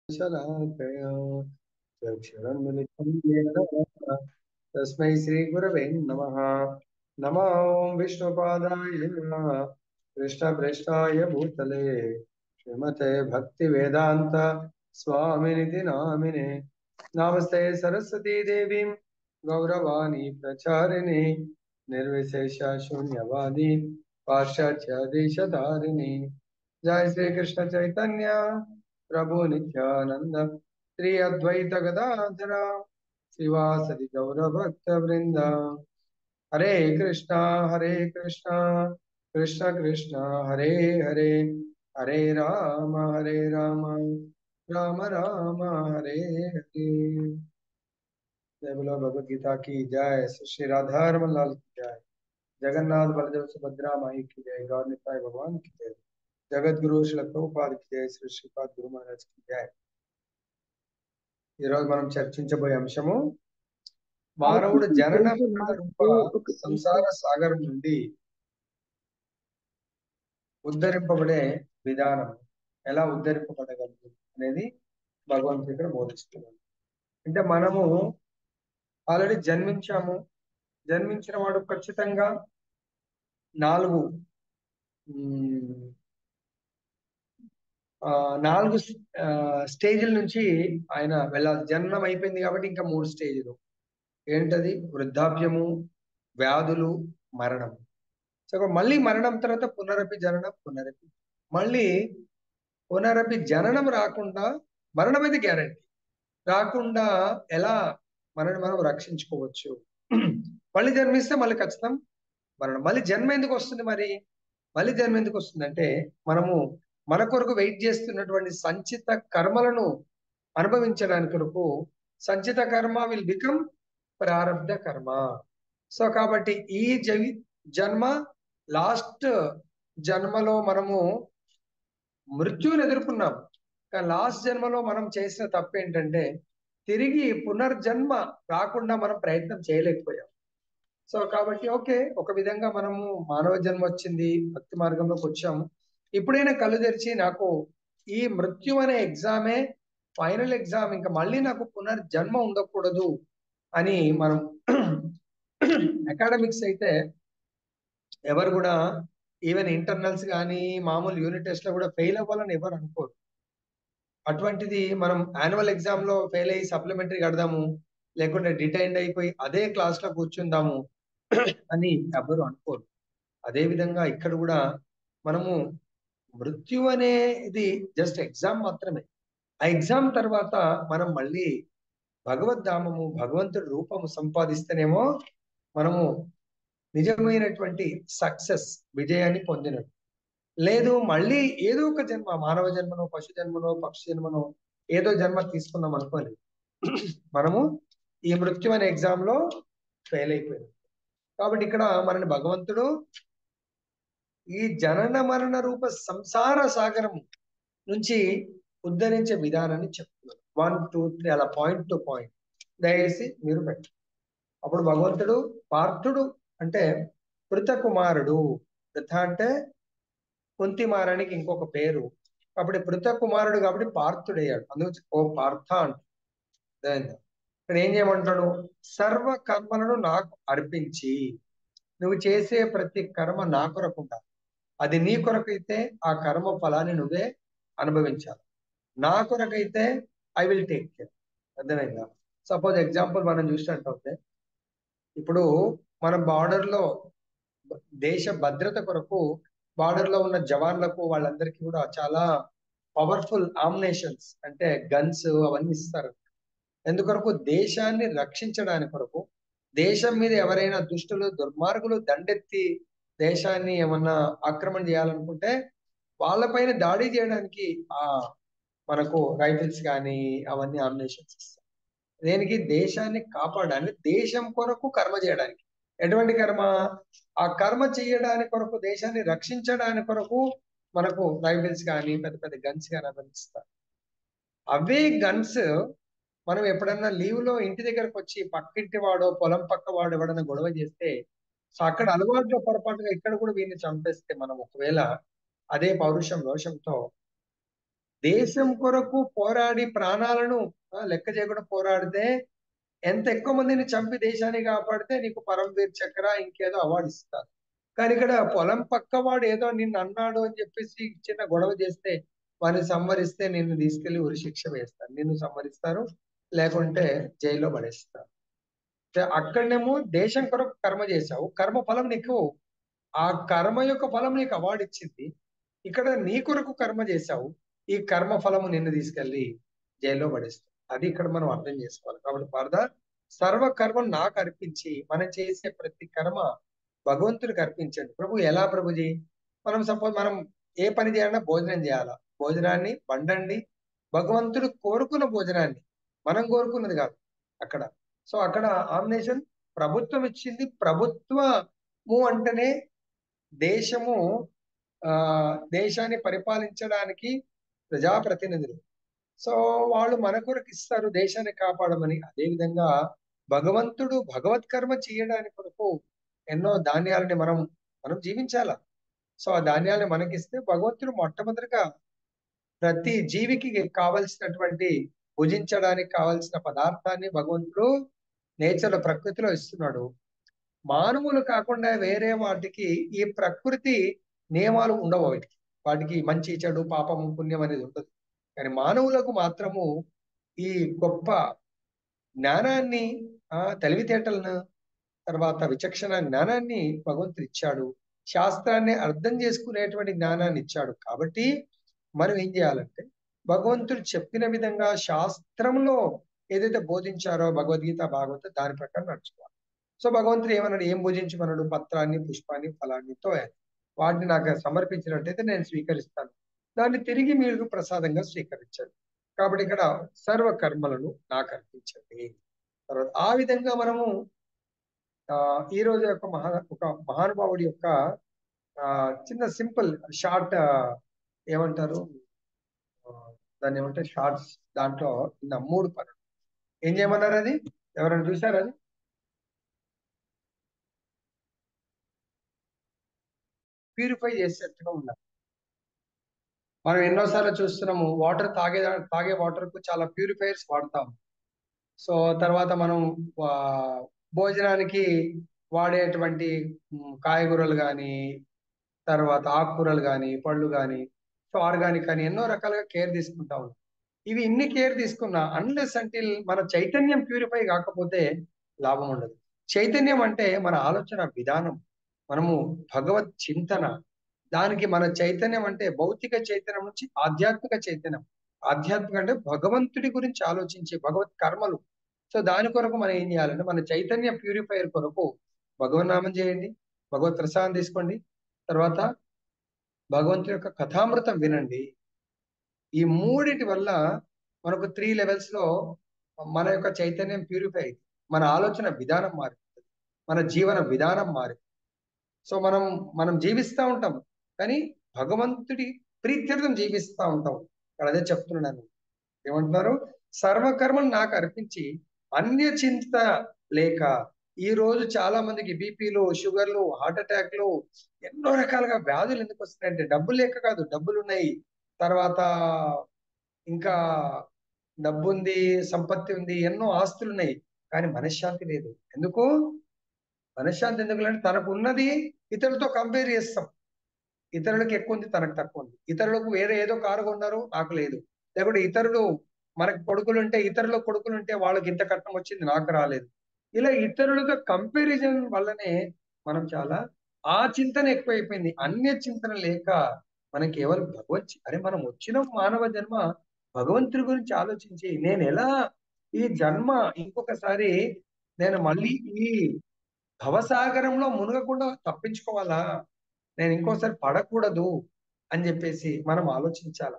शलाकया चक्षुरुन्मिलितं येन तस्मै श्रीगुरवे नमः। नमो विष्णुपादाय कृष्णप्रेष्ठाय भूतले श्रीमते भक्तिवेदान्त स्वामिनिति नामिने। नमस्ते सरस्वती देवीं गौरवाणी प्रचारिणे निर्विशेष शून्यवादी पाश्चात्य जय श्री कृष्ण चैतन्य प्रभु नित्यानंद श्री अद्वैत गदाधर शिवासदि गौर भक्त वृंद। हरे कृष्णा कृष्ण कृष्ण हरे हरे हरे राम राम राम हरे हरे। जय बोलो भगवद गीता की जय। श्री राधा रमन लाल की जय। जगन्नाथ बलदेव सुभद्रा माई की जय। गौर निताई भगवान की जय। जगत गुरु श्री ప్రభుపాద की जय। श्री श्रीपाद गुरु महाराज की जय। ఈ రోజు మనం చర్చించబోయే అంశము మానవుడు జనన మరణ రూప సంసార సాగరం నుండి ఉద్ధరింపబడే విధానం, ఎలా ఉద్ధరింపబడగలదు అనేది భగవంతుడు ఇక్కడ బోధిస్తున్నాడు. అంటే మనము ఆల్రెడీ జన్మించాము. జన్మించిన వాడు ఖచ్చితంగా 4 స్టేజ్ల నుంచి ఆయన వెళ్ళాలి. జననం అయిపోయింది కాబట్టి ఇంకా 3 స్టేజ్లు. ఏంటది? వృద్ధాప్యము, వ్యాధులు, మరణం. సో మళ్ళీ మరణం తర్వాత పునరపి జననం, మళ్ళీ పునరపి జననం రాకుండా, మరణం అయితే గ్యారంటీ రాకుండా ఎలా మనల్ని మనం రక్షించుకోవచ్చు? మళ్ళీ జన్మిస్తే మళ్ళీ ఖచ్చితం మరణం. మళ్ళీ జన్మ ఎందుకు వస్తుంది? మళ్ళీ జన్మ ఎందుకు వస్తుందంటే మనము మన కొరకు వెయిట్ చేస్తున్నటువంటి సంచిత కర్మలను అనుభవించడానికి కొరకు. సంచిత కర్మ విల్ బికమ్ ప్రారబ్ధ కర్మ. సో కాబట్టి ఈ జన్మ లాస్ట్ జన్మలో మనము మృత్యువుని ఎదుర్కొన్నాం. కానీ లాస్ట్ జన్మలో మనం చేసిన తప్పు ఏంటంటే తిరిగి పునర్జన్మ రాకుండా మనం ప్రయత్నం చేయలేకపోయాం. సో కాబట్టి ఓకే, ఒక విధంగా మనము మానవ జన్మ వచ్చింది, భక్తి మార్గంలోకి వచ్చాము. ఇప్పుడైనా కళ్ళు తెరిచి నాకు ఈ మృత్యు అనే ఎగ్జామే ఫైనల్ ఎగ్జామ్, ఇంకా మళ్ళీ నాకు పునర్జన్మ ఉండకూడదు అని మనం అకాడమిక్స్ అయితే ఎవరు కూడా ఈవెన్ ఇంటర్నల్స్ కానీ మామూలు యూనిట్ టెస్ట్ లో కూడా ఫెయిల్ అవ్వాలని ఎవరు అనుకోరు. అటువంటిది మనం యాన్యువల్ ఎగ్జామ్ లో ఫెయిల్ అయ్యి సప్లిమెంటరీ కడదాము, లేకుంటే డిటైన్డ్ అయిపోయి అదే క్లాస్ లో కూర్చుందాము అని ఎవరు అనుకోరు. అదే విధంగా ఇక్కడ కూడా మనము మృత్యు అనేది జస్ట్ ఎగ్జామ్ మాత్రమే. ఆ ఎగ్జామ్ తర్వాత మనం మళ్ళీ భగవద్ధామము, భగవంతుడి రూపము సంపాదిస్తేనేమో మనము నిజమైనటువంటి సక్సెస్, విజయాన్ని పొందినట్టు. లేదు మళ్ళీ ఏదో ఒక జన్మ, మానవ జన్మనో, పశు జన్మనో, పక్షి జన్మనో ఏదో జన్మ తీసుకున్నాం అనుకోని మనము ఈ మృత్యు అనే ఎగ్జామ్ లో ఫెయిల్ అయిపోయాం. కాబట్టి ఇక్కడ మనని భగవంతుడు ఈ జనన మరణ రూప సంసార సాగరం నుంచి ఉద్ధరించే విధానాన్ని చెప్తున్నారు. 1, 2, 3 అలా పాయింట్ టు పాయింట్ దయచేసి మీరు పెట్టండి. అప్పుడు భగవంతుడు పార్థుడు అంటే పృథ కుమారుడు. పృథ అంటే కుంతిమారానికి ఇంకొక పేరు. కాబట్టి పృథ కుమారుడు కాబట్టి పార్థుడయ్యాడు. అందుకు ఓ పార్థ అంటాడు. ఇక్కడ ఏం చేయమంటాడు? సర్వ కర్మలను నాకు అర్పించి, నువ్వు చేసే ప్రతి కర్మ నా కొరకు ఉండాలి. అది నీ కొరకైతే ఆ కర్మ ఫలాన్ని నువ్వే అనుభవించాలి. నా కొరకైతే ఐ విల్ టేక్ కేర్. అర్థమైందా? సపోజ్ ఎగ్జాంపుల్ మనం చూసినట్టు, ఇప్పుడు మనం బార్డర్ లో దేశ భద్రత కొరకు బార్డర్ లో ఉన్న జవాన్లకు వాళ్ళందరికీ కూడా చాలా పవర్ఫుల్ ఆమ్నేషన్స్ అంటే గన్స్ అవన్నీ ఇస్తారు. ఎందుకొరకు? దేశాన్ని రక్షించడానికి కొరకు. దేశం మీద ఎవరైనా దుష్టులు, దుర్మార్గులు దండెత్తి దేశాన్ని ఏమన్నా ఆక్రమణ చేయాలనుకుంటే వాళ్ళపైన దాడి చేయడానికి మనకు రైఫిల్స్ కానీ అవన్నీ ఆమ్నేషన్స్ ఇస్తారు. దేనికి? దేశాన్ని కాపాడడానికి, దేశం కొరకు కర్మ చేయడానికి. ఎటువంటి కర్మ? ఆ కర్మ చేయడానికి కొరకు, దేశాన్ని రక్షించడానికి కొరకు మనకు రైఫిల్స్ కానీ పెద్ద పెద్ద గన్స్ కానీ అవన్నీ ఇస్తారు. అవే గన్స్ మనం ఎప్పుడన్నా లీవ్ లో ఇంటి దగ్గరకు వచ్చి పక్కింటి వాడో పొలం పక్క వాడు ఎవడన్నా గొడవ చేస్తే, సో అక్కడ అలవాటులో పొరపాటుగా ఇక్కడ కూడా వీడిని చంపేస్తే మనం ఒకవేళ అదే పౌరుషం రోషంతో దేశం కొరకు పోరాడి ప్రాణాలను లెక్క చేయకుండా పోరాడితే ఎంత ఎక్కువ మందిని చంపి దేశాన్ని కాపాడితే నీకు పరమవీర్ చక్ర ఇంకేదో అవార్డు ఇస్తారు. కానీ ఇక్కడ పొలం పక్కవాడు ఏదో నిన్ను అన్నాడు అని చెప్పేసి చిన్న గొడవ చేస్తే వారిని సంహరిస్తే నిన్ను తీసుకెళ్లి ఉరి శిక్ష వేస్తారు, నిన్ను సంహరిస్తారు, లేకుంటే జైల్లో పడేస్తారు. అక్కడనేమో దేశం కొరకు కర్మ చేశావు, కర్మ ఫలం నీకు, ఆ కర్మ యొక్క ఫలం నీకు అవార్డు ఇచ్చింది. ఇక్కడ నీ కొరకు కర్మ చేశావు, ఈ కర్మ ఫలము నిన్ను తీసుకెళ్లి జైల్లో పడేస్తావు. అది ఇక్కడ మనం అర్థం చేసుకోవాలి. కాబట్టి ఫర్దర్ సర్వ కర్మ నాకు అర్పించి మనం చేసే ప్రతి కర్మ భగవంతుడికి అర్పించండి. ప్రభు ఎలా ప్రభుజీ? మనం సపోజ్ మనం ఏ పని చేయాలన్నా భోజనం చేయాలా, భోజనాన్ని వండండి, భగవంతుడు కోరుకున్న భోజనాన్ని, మనం కోరుకున్నది కాదు అక్కడ. సో అక్కడ ఆమ్నేషన్ ప్రభుత్వం ఇచ్చింది. ప్రభుత్వము అంటేనే దేశము, దేశాన్ని పరిపాలించడానికి ప్రజాప్రతినిధులు. సో వాళ్ళు మన కొరకు ఇస్తారు దేశాన్ని కాపాడమని. అదే విధంగా భగవంతుడు భగవత్ కర్మ చేయడానికి కొరకు ఎన్నో ధాన్యాలని మనం జీవించాల. సో ఆ ధాన్యాలను మనకిస్తే భగవంతుడు మొట్టమొదటిగా ప్రతి జీవికి కావలసినటువంటి భుజించడానికి కావలసిన పదార్థాన్ని భగవంతుడు నేచర్ ప్రకృతిలో ఇస్తున్నాడు. మానవులు కాకుండా వేరే వాటికి ఈ ప్రకృతి నియమాలు ఉండవు. వాటికి మంచి చెడు పాపము పుణ్యం అనేది ఉండదు. కానీ మానవులకు మాత్రము ఈ గొప్ప జ్ఞానాన్ని, తెలివితేటలను, తర్వాత విచక్షణ జ్ఞానాన్ని భగవంతుడు ఇచ్చాడు. శాస్త్రాన్ని అర్థం చేసుకునేటువంటి జ్ఞానాన్ని ఇచ్చాడు. కాబట్టి మనం ఏం చేయాలంటే భగవంతుడు చెప్పిన విధంగా శాస్త్రంలో ఏదైతే బోధించారో భగవద్గీత భాగవత దాని ప్రకారం నడుచుకోవాలి. సో భగవంతుడు ఏమన్నాడు? ఏం భుజించమన్నాడు? పత్రాన్ని, పుష్పాన్ని, ఫలాన్ని, తోయాలి. వాటిని నాకు సమర్పించినట్టయితే నేను స్వీకరిస్తాను, దాన్ని తిరిగి మీరు ప్రసాదంగా స్వీకరించండి. కాబట్టి ఇక్కడ సర్వ కర్మలను నాకు అర్పించండి. తర్వాత ఆ విధంగా మనము ఈ రోజు యొక్క ఒక మహానుభావుడి యొక్క చిన్న సింపుల్ షార్ట్ ఏమంటారు దాన్ని ఏమంటారు షార్ట్స్, దాంట్లో ఉన్న 3 పనులు ఏం చేయమన్నారు? అది ఎవరైనా చూసారు? అది ప్యూరిఫై చేసేట్టుగా ఉన్నారు. మనం ఎన్నోసార్లు చూస్తున్నాము వాటర్ తాగే వాటర్ కు చాలా ప్యూరిఫైయర్స్ వాడతాం. సో తర్వాత మనం భోజనానికి వాడేటువంటి కాయగూరలు కానీ, తర్వాత ఆకుకూరలు కానీ, పళ్ళు కానీ, సో ఆర్గానిక్ కానీ ఎన్నో రకాలుగా కేర్ తీసుకుంటా ఉంటాం. ఇవి ఇన్ని కేర్ తీసుకున్నా అన్లెస్ అంటిల్ మన చైతన్యం ప్యూరిఫై కాకపోతే లాభం ఉండదు. చైతన్యం అంటే మన ఆలోచన విధానం, మనము భగవత్ చింతన, దానికి మన చైతన్యం అంటే భౌతిక చైతన్యం నుంచి ఆధ్యాత్మిక చైతన్యం. ఆధ్యాత్మిక అంటే భగవంతుడి గురించి ఆలోచించే భగవత్ కర్మలు. సో దాని కొరకు మనం ఏం చేయాలంటే మన చైతన్య ప్యూరిఫైయర్ కొరకు భగవన్నామం చేయండి, భగవత్ ప్రసాదం తీసుకోండి, తర్వాత భగవంతుడి యొక్క కథామృతం వినండి. ఈ మూడిటి వల్ల మనకు 3 levels లో మన యొక్క చైతన్యం ప్యూరిఫై, మన ఆలోచన విధానం మారిపోతుంది, మన జీవన విధానం మారి. సో మనం జీవిస్తూ ఉంటాం కానీ భగవంతుడి ప్రీత్యర్థం జీవిస్తూ ఉంటాం. ఇక్కడ అదే చెప్తున్నాను. ఏమంటున్నారు? సర్వకర్మను నాకు అర్పించి అన్య చింత లేక. ఈ రోజు చాలా మందికి బీపీలు, షుగర్లు, హార్ట్ అటాక్లు, ఎన్నో రకాలుగా వ్యాధులు ఎందుకు వస్తున్నాయంటే డబ్బులు లేక కాదు. డబ్బులు ఉన్నాయి, తర్వాత ఇంకా డబ్బు ఉంది, సంపత్తి ఉంది, ఎన్నో ఆస్తులు ఉన్నాయి, కానీ మనశ్శాంతి లేదు. ఎందుకు మనశ్శాంతి? ఎందుకు అంటే తనకు ఉన్నది ఇతరులతో కంపేర్ చేస్తాం. ఇతరులకు ఎక్కువ ఉంది, తనకు తక్కువ ఉంది. ఇతరులకు వేరే ఏదో కారు కొన్నారు, నాకు లేదు. లేకుంటే ఇతరులు మనకు కొడుకులుంటే, ఇతరుల కొడుకులుంటే వాళ్ళకి ఇంత కట్నం వచ్చింది, నాకు రాలేదు. ఇలా ఇతరులతో కంపారిజన్ వల్లనే మనం చాలా ఆ చింతన ఎక్కువైపోయింది. అన్య చింతన లేక మనం కేవలం అరే మనం వచ్చిన మానవ జన్మ భగవంతుడి గురించి ఆలోచించి నేను ఎలా ఈ జన్మ ఇంకొకసారి నేను మళ్ళీ ఈ భవసాగరంలో మునగకుండా తప్పించుకోవాలా, నేను ఇంకోసారి పడకూడదు అని చెప్పేసి మనం ఆలోచించాల.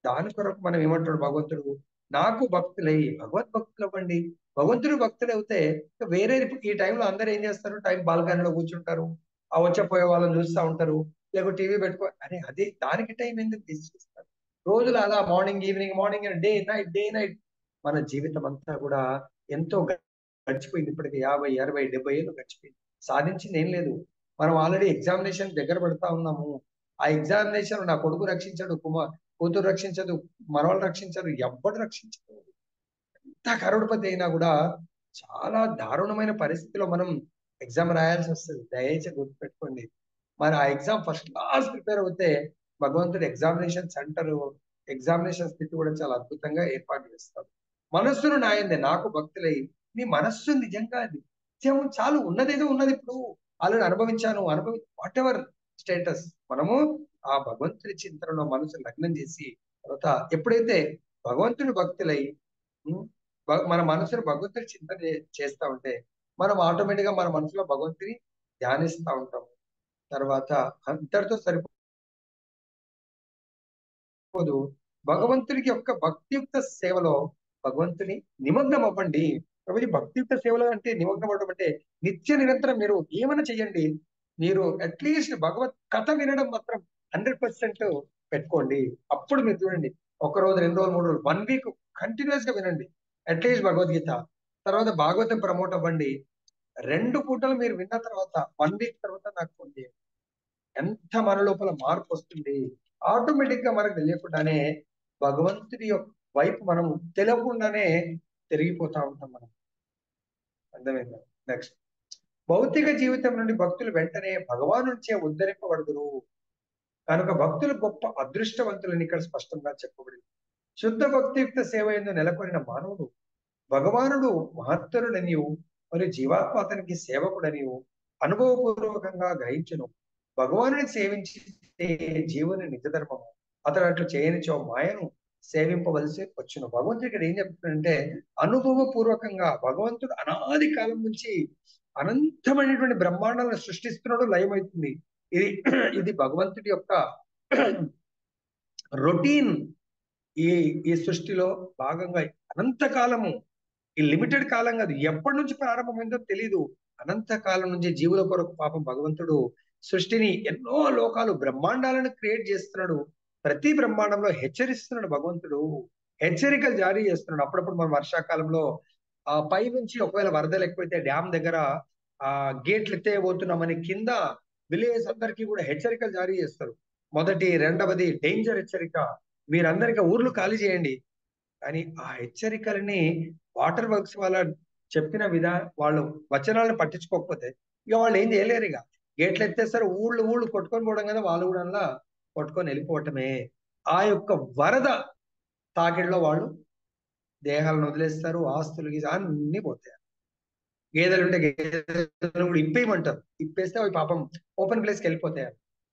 దాని కొరకు మనం ఏమంటాడు భగవంతుడు? నాకు భక్తులై భగవద్భక్తులు అవ్వండి. భగవంతుడు భక్తులు అవుతే వేరే ఈ టైంలో అందరూ ఏం చేస్తారు? టైం బాల్కనీలో కూర్చుంటారు, ఆ వచ్చపోయే వాళ్ళని చూస్తూ ఉంటారు, లేకపోతే టీవీ పెట్టుకో. అరే అదే దానికి టైం ఎందుకు చేస్తారు? రోజులు అలా morning evening, morning day night మన జీవితం అంతా కూడా ఎంతో గడిచిపోయింది. ఇప్పటికి 50, 60, 70 ఏళ్ళు గడిచిపోయింది. సాధించింది ఏం లేదు. మనం ఆల్రెడీ ఎగ్జామినేషన్ దగ్గర పెడతా ఉన్నాము. ఆ ఎగ్జామినేషన్ నా కొడుకు రక్షించాడు, కూతురు రక్షించదు, మనవాళ్ళు రక్షించరు, ఎవ్వడు రక్షించదు. ఎంత కరోడ్పతి అయినా కూడా చాలా దారుణమైన పరిస్థితిలో మనం ఎగ్జామ్ రాయాల్సి వస్తుంది. దయచేసి గుర్తుపెట్టుకోండి. మరి ఆ ఎగ్జామ్ ఫస్ట్ క్లాస్ ప్రిపేర్ అవుతే భగవంతుడు ఎగ్జామినేషన్ సెంటర్, ఎగ్జామినేషన్ స్థితి కూడా చాలా అద్భుతంగా ఏర్పాటు చేస్తాడు. మనస్సును నాయందే నాకు భక్తులై, నీ మనస్సు నిజంగా నిత్యం చాలు, ఉన్నదేదో ఉన్నది. ఇప్పుడు ఆల్రెడీ అనుభవించాను, వాట్ ఎవర్ స్టేటస్, మనము ఆ భగవంతుడి చింతనలో మనసు లగ్నం చేసి తర్వాత ఎప్పుడైతే భగవంతుడి భక్తులై ఉమ్, మన మనసును భగవంతుడి చింతన చేస్తా ఉంటే మనం ఆటోమేటిక్ గా మన మనసులో భగవంతుని ధ్యానిస్తా ఉంటాం. తర్వాత అంతటితో సరిపోదు, భగవంతుడికి యొక్క భక్తియుక్త సేవలో భగవంతుని నిమగ్నం అవ్వండి. కాబట్టి భక్తియుక్త సేవలో అంటే నిమగ్నం అవ్వడం అంటే నిత్య నిరంతరం మీరు ఏమైనా చెయ్యండి, మీరు అట్లీస్ట్ భగవత్ కథ వినడం మాత్రం 100% పెట్టుకోండి. అప్పుడు మీరు చూడండి, ఒక రోజు, 2 రోజులు, 3 రోజులు, 1 వీక్ కంటిన్యూస్ గా వినండి అట్లీస్ట్ భగవద్గీత. తర్వాత భాగవతం ప్రమోట్ అవ్వండి. 2 పూటలు మీరు విన్న తర్వాత 1 వీక్ తర్వాత నాకు ఫోన్ చేయండి. ఎంత మన లోపల మార్పు వస్తుంది, ఆటోమేటిక్ గా మనకు తెలియకుండానే భగవంతుడి యొక్క వైపు మనం తెలియకుండానే తిరిగిపోతా ఉంటాం మనం. అర్థమైందా? నెక్స్ట్, భౌతిక జీవితం నుండి భక్తులు వెంటనే భగవాను నుంచే ఉద్ధరింపబడుదురు కనుక భక్తులు గొప్ప అదృష్టవంతులని ఇక్కడ స్పష్టంగా చెప్పబడింది. శుద్ధ భక్తియుక్త సేవ ఎందు నెలకొనిన మానవుడు భగవానుడు మహత్తరుడనియు మరియు జీవాత్మ అతనికి సేవకుడనియు అనుభవపూర్వకంగా గ్రహించును. భగవానుని సేవించే జీవుని నిజ ధర్మము, అతడు అట్లు చేయనిచో మాయను సేవింపవలసి వచ్చును. భగవంతుడు ఇక్కడ ఏం చెప్తున్నాడంటే అనుభవపూర్వకంగా భగవంతుడు అనాది కాలం నుంచి అనంతమైనటువంటి బ్రహ్మాండాలను సృష్టిస్తున్నాడు, లయమవుతుంది. ఇది ఇది భగవంతుడి యొక్క రొటీన్. ఈ ఈ సృష్టిలో భాగంగా అనంతకాలము, ఈ లిమిటెడ్ కాలం కాదు, ఎప్పటి నుంచి ప్రారంభమైందో తెలియదు. అనంత కాలం నుంచి జీవుల కొరకు పాపం భగవంతుడు సృష్టిని ఎన్నో లోకాలు బ్రహ్మాండాలను క్రియేట్ చేస్తున్నాడు. ప్రతి బ్రహ్మాండంలో హెచ్చరిస్తున్నాడు భగవంతుడు, హెచ్చరికలు జారీ చేస్తున్నాడు. అప్పుడప్పుడు మనం వర్షాకాలంలో పై నుంచి ఒకవేళ వరదలు ఎక్కువైతే డ్యామ్ దగ్గర గేట్లు ఎత్తేయబోతున్నామని కింద విలేజ్ అందరికీ కూడా హెచ్చరికలు జారీ చేస్తారు. మొదటి, రెండవది డేంజర్ హెచ్చరిక, మీరందరికీ ఊర్లు ఖాళీ చేయండి. కానీ ఆ హెచ్చరికలని వాటర్ వర్క్స్ వాళ్ళ చెప్పిన వాళ్ళు వచనాలను పట్టించుకోకపోతే ఇక వాళ్ళు ఏం చేయలేరు. ఇక గేట్లు ఎత్తేస్తారు, ఊళ్ళు ఊళ్ళు కొట్టుకొని పోవడం కదా, వాళ్ళు కూడా అలా కొట్టుకొని వెళ్ళిపోవటమే. ఆ యొక్క వరద తాకిడిలో వాళ్ళు దేహాలను వదిలేస్తారు, ఆస్తులు అన్ని పోతాయి. గేదెలు ఉంటే గేదెలు కూడా ఇప్పేయమంటారు, ఇప్పేస్తే అవి పాపం ఓపెన్ ప్లేస్కి వెళ్ళిపోతాయి.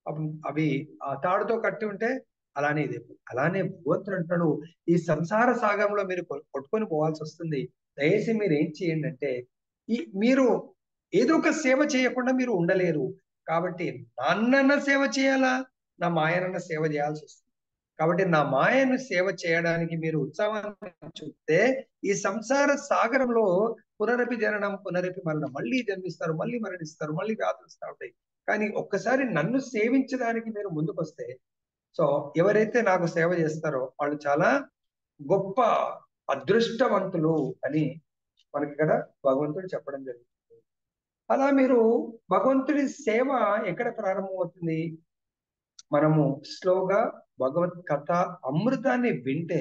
పాపం అవి ఆ తాడుతో కట్టి ఉంటే అలానే ఇది. అలానే భగవంతుడు అంటున్నాడు, ఈ సంసార సాగరంలో మీరు కొట్టుకొని పోవాల్సి వస్తుంది. దయచేసి మీరు ఏం చేయండి అంటే, మీరు ఏదో ఒక సేవ చేయకుండా మీరు ఉండలేరు. కాబట్టి నాన్నన్న సేవ చేయాలా, నా మాయనన్న సేవ చేయాల్సి వస్తుంది. కాబట్టి నా మాయను సేవ చేయడానికి మీరు ఉత్సాహాన్ని చూస్తే ఈ సంసార సాగరంలో పునరపి జననం పునరపి మరణం, మళ్ళీ జన్మిస్తారు, మళ్ళీ మరణిస్తారు, మళ్ళీ వ్యాధులు వస్తూ ఉంటాయి. కానీ ఒక్కసారి నన్ను సేవించడానికి మీరు ముందుకు వస్తే, సో ఎవరైతే నాకు సేవ చేస్తారో వాళ్ళు చాలా గొప్ప అదృష్టవంతులు అని మనకి ఇక్కడ భగవంతుడు చెప్పడం జరుగుతుంది. అలా మీరు భగవంతుడి సేవ ఎక్కడ ప్రారంభమవుతుంది? మనము స్లోగా భగవత్ కథ అమృతాన్ని వింటే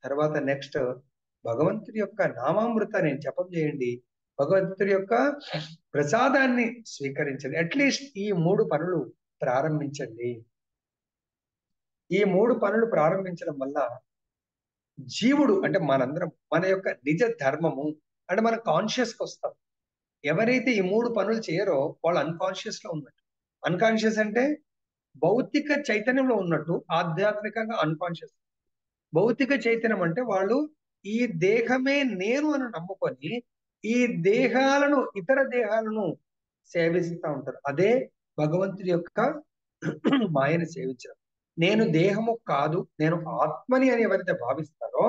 తర్వాత నెక్స్ట్ భగవంతుడి యొక్క నామామృతాన్ని జపం చేయండి, భగవంతుడి యొక్క ప్రసాదాన్ని స్వీకరించండి. అట్లీస్ట్ ఈ 3 పనులు ప్రారంభించండి. ఈ 3 పనులు ప్రారంభించడం వల్ల జీవుడు అంటే మనందరం మన యొక్క నిజ ధర్మము అంటే మనం కాన్షియస్ కి వస్తాం. ఎవరైతే ఈ 3 పనులు చేయరో వాళ్ళు అన్కాన్షియస్ లో ఉన్నట్టు. అన్కాన్షియస్ అంటే భౌతిక చైతన్యంలో ఉన్నట్టు, ఆధ్యాత్మికంగా అన్కాన్షియస్. భౌతిక చైతన్యం అంటే వాళ్ళు ఈ దేహమే నేను అని నమ్ముకొని ఈ దేహాలను, ఇతర దేహాలను సేవిస్తూ ఉంటారు. అదే భగవంతుడి యొక్క మాయను సేవించడం. నేను దేహము కాదు, నేను ఆత్మని అని ఎవరైతే భావిస్తారో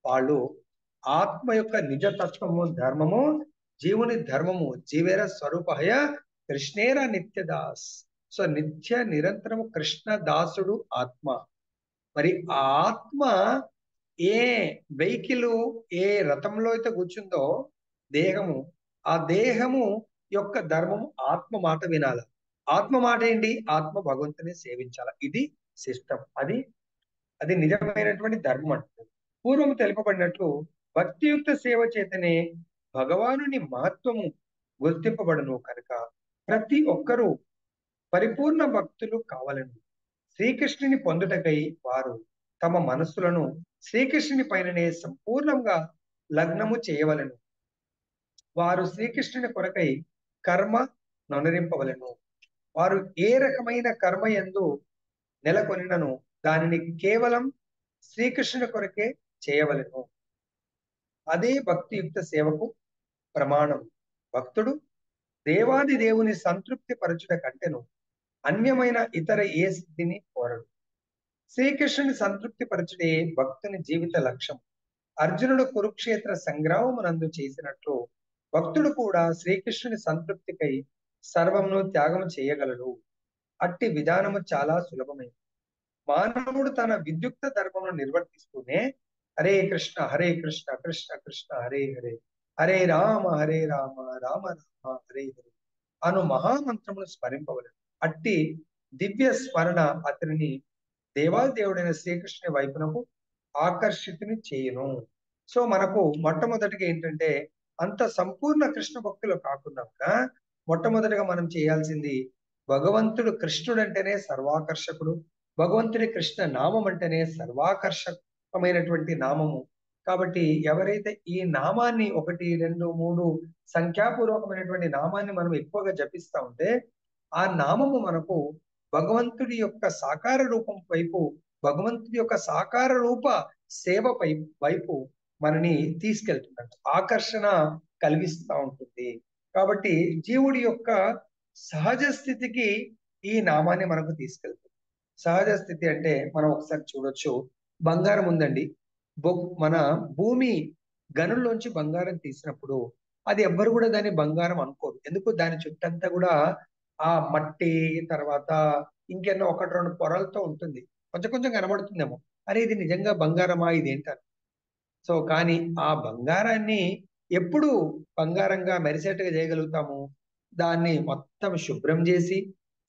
వాళ్ళు ఆత్మ యొక్క నిజతత్వము, ధర్మము, జీవుని ధర్మము, జీవేర స్వరూపహయ కృష్ణేర నిత్యదాస్. సో నిత్య నిరంతరము కృష్ణ దాసుడు ఆత్మ. మరి ఆ ఆత్మ ఏ వెహికల్, ఏ రథంలో అయితే కూర్చుందో దేహము, ఆ దేహము యొక్క ధర్మము ఆత్మ మాట వినాల. ఆత్మ మాట ఏంటి? ఆత్మ భగవంతుని సేవించాల. ఇది సిస్టమ్. అది అది నిజమైనటువంటి ధర్మం అంటారు. పూర్వం తెలుపబడినట్లు భక్తియుక్త సేవ చేతనే భగవానుని మహత్వము గుర్తింపబడును కనుక ప్రతి ఒక్కరూ పరిపూర్ణ భక్తులు కావాలను. శ్రీకృష్ణుని పొందుటకై వారు తమ మనస్సులను శ్రీకృష్ణుని పైననే సంపూర్ణంగా లగ్నము చేయవలెను. వారు శ్రీకృష్ణుని కొరకై కర్మ నొనరింపవలెను. వారు ఏ రకమైన కర్మ యందు నెలకొనినను దానిని కేవలం శ్రీకృష్ణుని కొరకే చేయవలెను. అదే భక్తియుక్త సేవకు ప్రమాణం. భక్తుడు దేవాది దేవుని సంతృప్తి పరచుట కంటెను అన్యమైన ఇతర ఏ స్థితిని కోరడు. శ్రీకృష్ణుని సంతృప్తి పరచుడే భక్తుని జీవిత లక్ష్యం. అర్జునుడు కురుక్షేత్ర సంగ్రామమునందు చేసినట్లు భక్తుడు కూడా శ్రీకృష్ణుని సంతృప్తికై సర్వమును త్యాగం చేయగలడు. అట్టి విధానము చాలా సులభమైనది. మానవుడు తన విద్యుక్త ధర్మమును నిర్వర్తిస్తూనే హరే కృష్ణ కృష్ణ కృష్ణ హరే హరే హరే రామ రామ రామ హరే హరే అను మహామంత్రమును స్మరింపవలెను. అట్టి దివ్య స్మరణ అతనిని దేవాదేవుడైన శ్రీకృష్ణుని వైపునకు ఆకర్షితుని చేయును. సో మనకు మొట్టమొదటిగా ఏంటంటే అంత సంపూర్ణ కృష్ణ భక్తులు కాకుండా కూడా మొట్టమొదటిగా మనం చేయాల్సింది భగవంతుడు కృష్ణుడు అంటేనే సర్వాకర్షకుడు. భగవంతుడి కృష్ణ నామం అంటేనే సర్వాకర్షకమైనటువంటి నామము. కాబట్టి ఎవరైతే ఈ నామాన్ని 1, 2, 3 సంఖ్యాపూర్వకమైనటువంటి నామాన్ని మనం ఎక్కువగా జపిస్తా ఉంటే ఆ నామము మనకు భగవంతుడి యొక్క సాకార రూపం వైపు, భగవంతుడి యొక్క సాకార రూప సేవ వైపు మనని తీసుకెళ్తుందంట, ఆకర్షణ కలిగిస్తూ ఉంటుంది. కాబట్టి జీవుడి యొక్క సహజ స్థితికి ఈ నామాన్ని మనకు తీసుకెళ్తుంది. సహజ స్థితి అంటే మనం ఒకసారి చూడొచ్చు, బంగారం ఉందండి, మన భూమి గనుల్లోంచి బంగారం తీసినప్పుడు అది ఎవ్వరు కూడా దాన్ని బంగారం అనుకోరు. ఎందుకు? దాని చుట్టంతా కూడా ఆ మట్టి, తర్వాత ఇంకెన్నో 1, 2 పొరలతో ఉంటుంది. కొంచెం కొంచెం కనబడుతుందేమో, అరే ఇది నిజంగా బంగారమా ఇదేంటారు. సో కానీ ఆ బంగారాన్ని ఎప్పుడు బంగారంగా మెరిసేట్టుగా చేయగలుగుతాము? దాన్ని మొత్తం శుభ్రం చేసి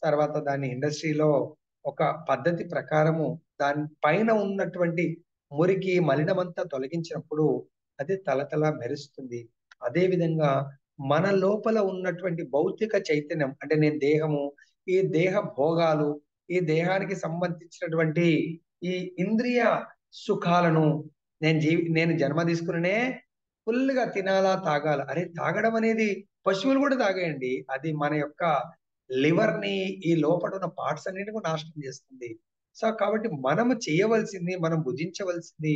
తర్వాత దాన్ని ఇండస్ట్రీలో ఒక పద్ధతి ప్రకారము దాని పైన ఉన్నటువంటి మురికి మలినమంతా తొలగించినప్పుడు అది తలతల మెరుస్తుంది. అదే విధంగా మన లోపల ఉన్నటువంటి భౌతిక చైతన్యం అంటే నేను దేహము, ఈ దేహ భోగాలు, ఈ దేహానికి సంబంధించినటువంటి ఈ ఇంద్రియ సుఖాలను నేను జన్మ తీసుకునే ఫుల్గా తినాలా తాగాల. అరే తాగడం అనేది పశువులు కూడా తాగేయండి, అది మన యొక్క లివర్ ని, ఈ లోపల ఉన్న పార్ట్స్ అన్నిటిని నాశనం చేస్తుంది. సో కాబట్టి మనము చేయవలసింది, మనం భుజించవలసింది,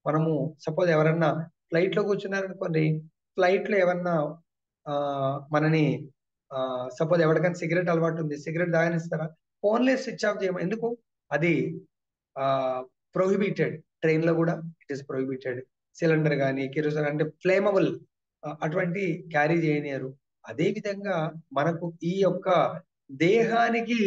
మనము సపోజ్ ఎవరన్నా ఫ్లైట్ లో కూర్చున్నారనుకోండి, ఫ్లైట్ లో ఎవరన్నా మనని సపోజ్ ఎవరికైనా సిగరెట్ అలవాటు ఉంది, సిగరెట్ తాగనిస్తారా? ఫోన్లే స్విచ్ ఆఫ్ చేయమని. ఎందుకు? అది ప్రొహిబిటెడ్. ట్రైన్ లో కూడా ఇట్ ఈస్ ప్రొహిబిటెడ్. సిలిండర్ కానీ కిరోసిన్ అంటే ఫ్లేమబుల్ అటువంటి క్యారీ చేయనియరు. అదే విధంగా మనకు ఈ యొక్క దేహానికి